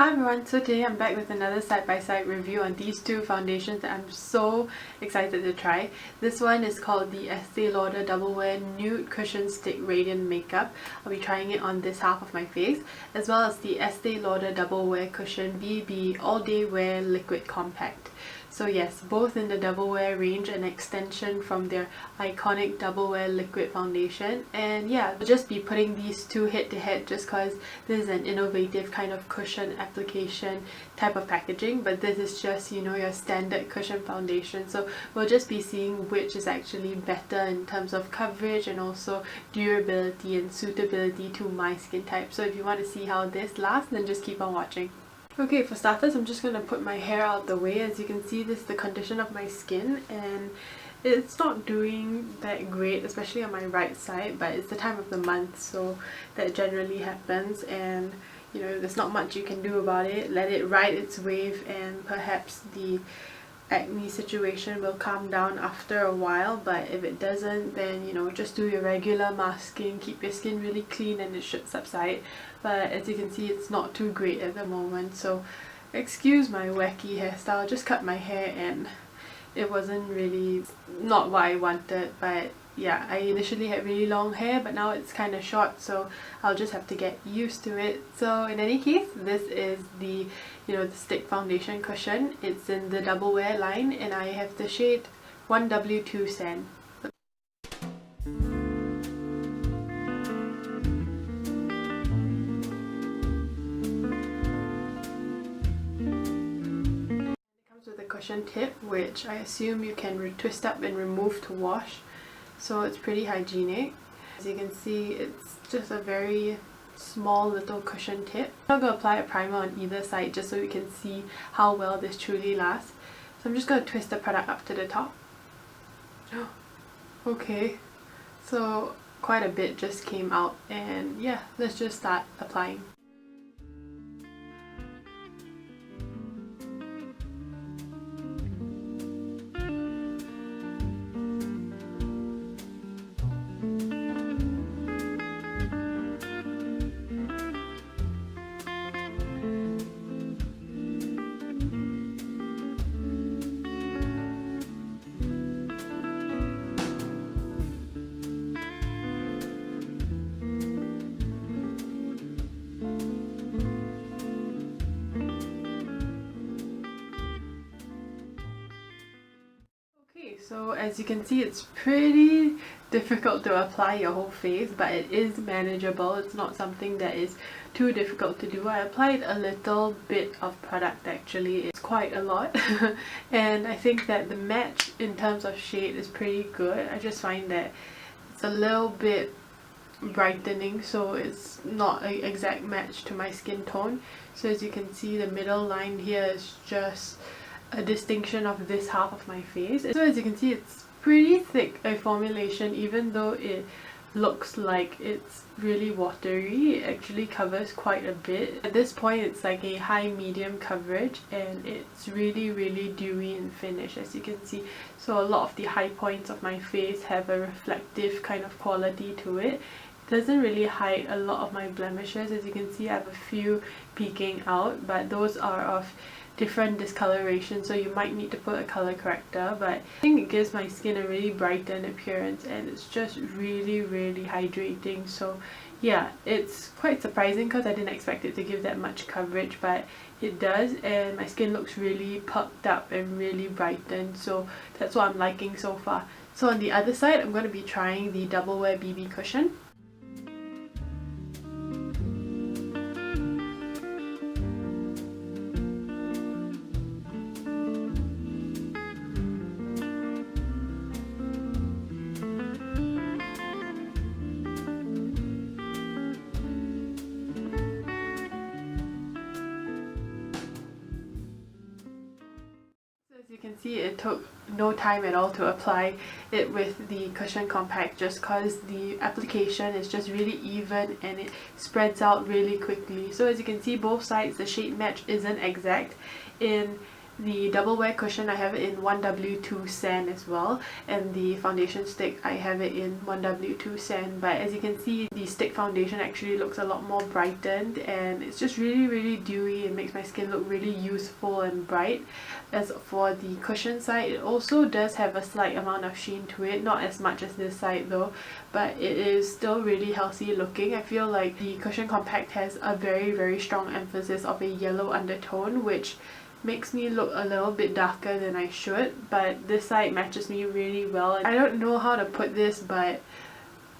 Hi everyone, so today I'm back with another side-by-side review on these two foundations that I'm so excited to try. This one is called the Estee Lauder Double Wear Nude Cushion Stick Radiant Makeup. I'll be trying it on this half of my face, as well as the Estee Lauder Double Wear Cushion BB All Day Wear Liquid Compact. So yes, both in the Double Wear range, an extension from their iconic Double Wear liquid foundation. And yeah, I'll just be putting these two head to head just because this is an innovative kind of cushion application type of packaging, but this is just, you know, your standard cushion foundation. So we'll just be seeing which is actually better in terms of coverage and also durability and suitability to my skin type. So if you want to see how this lasts, then just keep on watching. Okay, for starters, I'm just going to put my hair out the way. As you can see, this is the condition of my skin and it's not doing that great, especially on my right side, but it's the time of the month, so that generally happens, and you know, there's not much you can do about it. Let it ride its wave and perhaps the acne situation will calm down after a while, but if it doesn't, then you know, just do your regular masking, keep your skin really clean and it should subside. But as you can see, it's not too great at the moment, so excuse my wacky hairstyle. Just cut my hair and it wasn't really not what I wanted, but yeah, I initially had really long hair, but now it's kind of short, so I'll just have to get used to it. So in any case, this is the, you know, the stick foundation cushion. It's in the Double Wear line and I have the shade 1W2 Sand. With a cushion tip, which I assume you can twist up and remove to wash, so it's pretty hygienic. As you can see, it's just a very small little cushion tip. I'm going to apply a primer on either side just so you can see how well this truly lasts. So I'm just going to twist the product up to the top. Okay, so quite a bit just came out, and yeah, let's just start applying. So as you can see, it's pretty difficult to apply your whole face, but it is manageable. It's not something that is too difficult to do. I applied a little bit of product actually. It's quite a lot and I think that the match in terms of shade is pretty good. I just find that it's a little bit brightening, so it's not an exact match to my skin tone. So as you can see, the middle line here is just a distinction of this half of my face. So as you can see, it's pretty thick a formulation. Even though it looks like it's really watery, it actually covers quite a bit. At this point, it's like a high medium coverage and it's really dewy in finish, as you can see. So a lot of the high points of my face have a reflective kind of quality to it. It doesn't really hide a lot of my blemishes. As you can see, I have a few peeking out, but those are of different discoloration, so you might need to put a color corrector, but I think it gives my skin a really brightened appearance and it's just really hydrating. So yeah, it's quite surprising because I didn't expect it to give that much coverage, but it does, and my skin looks really puffed up and really brightened, so that's what I'm liking so far. So on the other side, I'm going to be trying the Double Wear BB cushion. You can see it took no time at all to apply it with the cushion compact, just because the application is just really even and it spreads out really quickly. So as you can see, both sides the shade match isn't exact. In The double wear cushion, I have it in 1W2 Sand as well, and the foundation stick, I have it in 1W2 Sand. But as you can see, the stick foundation actually looks a lot more brightened, and it's just really dewy. It makes my skin look really youthful and bright. As for the cushion side, it also does have a slight amount of sheen to it, not as much as this side though, but it is still really healthy looking. I feel like the Cushion Compact has a very strong emphasis of a yellow undertone, which makes me look a little bit darker than I should, but this side matches me really well. I don't know how to put this, but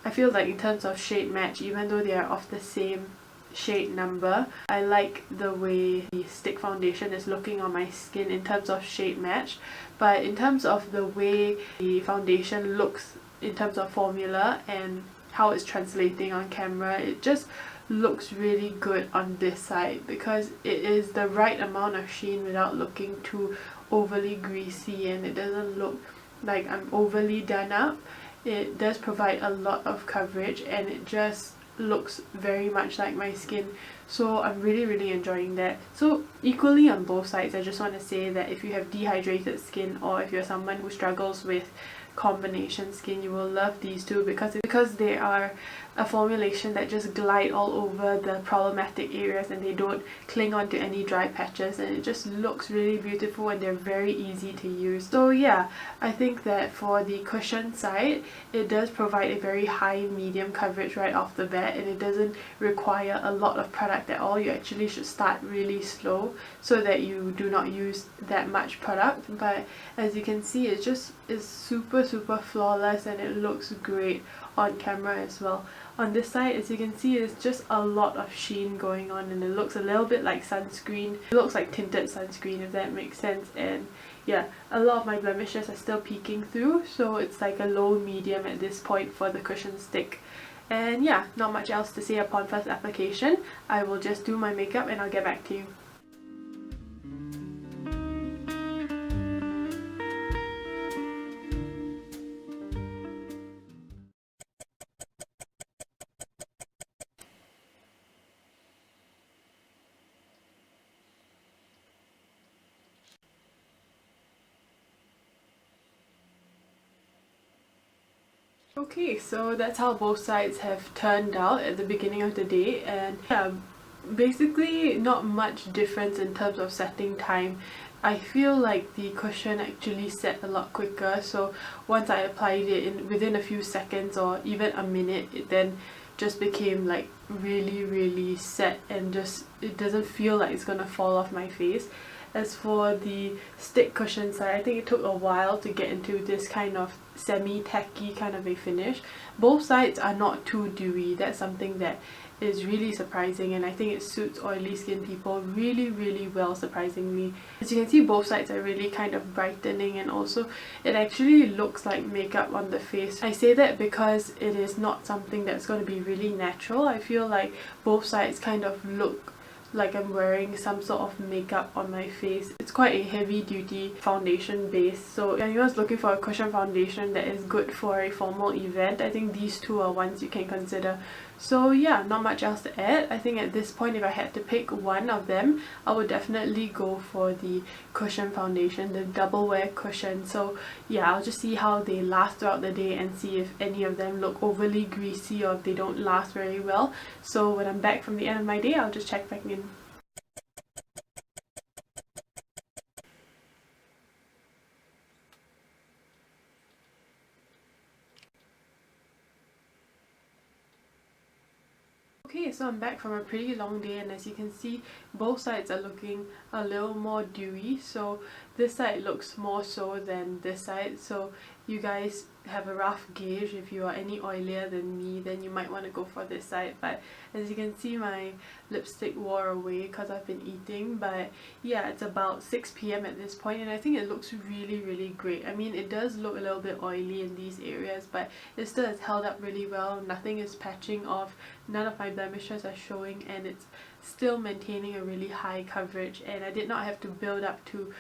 I feel like in terms of shade match, even though they are of the same shade number, I like the way the stick foundation is looking on my skin in terms of shade match. But in terms of the way the foundation looks in terms of formula and how it's translating on camera, it just looks really good on this side because it is the right amount of sheen without looking too overly greasy, and it doesn't look like I'm overly done up. It does provide a lot of coverage, and it just looks very much like my skin, so I'm really enjoying that. So equally on both sides, I just want to say that if you have dehydrated skin, or if you're someone who struggles with combination skin, you will love these two because they are a formulation that just glide all over the problematic areas, and they don't cling onto any dry patches, and it just looks really beautiful, and they're very easy to use. So yeah, I think that for the cushion side, it does provide a very high medium coverage right off the bat, and it doesn't require a lot of product at all. You actually should start really slow so that you do not use that much product, but as you can see, it just is super flawless, and it looks great on camera as well. On this side, as you can see, it's just a lot of sheen going on, and it looks a little bit like sunscreen. It looks like tinted sunscreen, if that makes sense. And yeah, a lot of my blemishes are still peeking through, so it's like a low medium at this point for the cushion stick. And yeah, not much else to say upon first application. I will just do my makeup and I'll get back to you. Okay, so that's how both sides have turned out at the beginning of the day, and yeah, basically not much difference in terms of setting time. I feel like the cushion actually set a lot quicker, so once I applied it within a few seconds or even a minute, it then just became like really set, and just it doesn't feel like it's gonna fall off my face. As for the stick cushion side, I think it took a while to get into this kind of semi-tacky kind of a finish. Both sides are not too dewy. That's something that is really surprising, and I think it suits oily skin people really well, surprisingly. As you can see, both sides are really kind of brightening, and also it actually looks like makeup on the face. I say that because it is not something that's going to be really natural. I feel like both sides kind of look like I'm wearing some sort of makeup on my face. It's quite a heavy duty foundation base, so if anyone's looking for a cushion foundation that is good for a formal event, I think these two are ones you can consider. So yeah, not much else to add. I think at this point, if I had to pick one of them, I would definitely go for the cushion foundation, the double wear cushion. So yeah, I'll just see how they last throughout the day and see if any of them look overly greasy or if they don't last very well. So when I'm back from the end of my day, I'll just check back in. Okay, so I'm back from a pretty long day, and as you can see, both sides are looking a little more dewy. So this side looks more so than this side, so you guys have a rough gauge. If you are any oilier than me, then you might want to go for this side. But as you can see, my lipstick wore away because I've been eating. But yeah, it's about 6 p.m. at this point, and I think it looks really great. I mean, it does look a little bit oily in these areas, but it still has held up really well. Nothing is patching off, none of my blemishes are showing, and it's still maintaining a really high coverage. And I did not have to build up to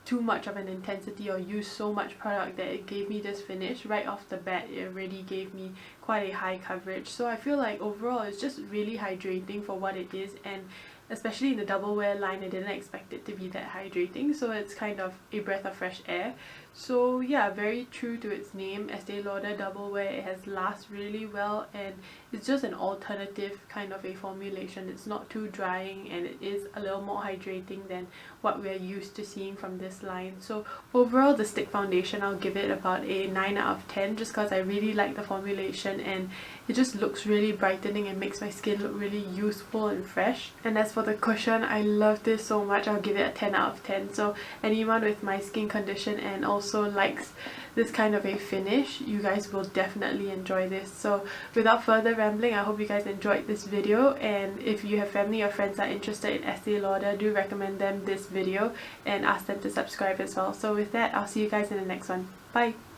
too much of an intensity or use so much product that it gave me this finish. Right off the bat, it already gave me quite a high coverage. So I feel like overall it's just really hydrating for what it is, and especially in the double wear line, I didn't expect it to be that hydrating, so it's kind of a breath of fresh air. So yeah, very true to its name, Estee Lauder Double Wear. It has lasts really well, and it's just an alternative kind of a formulation. It's not too drying, and it is a little more hydrating than what we're used to seeing from this line. So overall, the stick foundation, I'll give it about a 9 out of 10, just because I really like the formulation and it just looks really brightening and makes my skin look really youthful and fresh. And as for the cushion, I love this so much. I'll give it a 10 out of 10. So anyone with my skin condition and also likes this kind of a finish, you guys will definitely enjoy this. So without further rambling, I hope you guys enjoyed this video, and if you have family or friends that are interested in Estee Lauder, do recommend them this video and ask them to subscribe as well. So with that, I'll see you guys in the next one. Bye!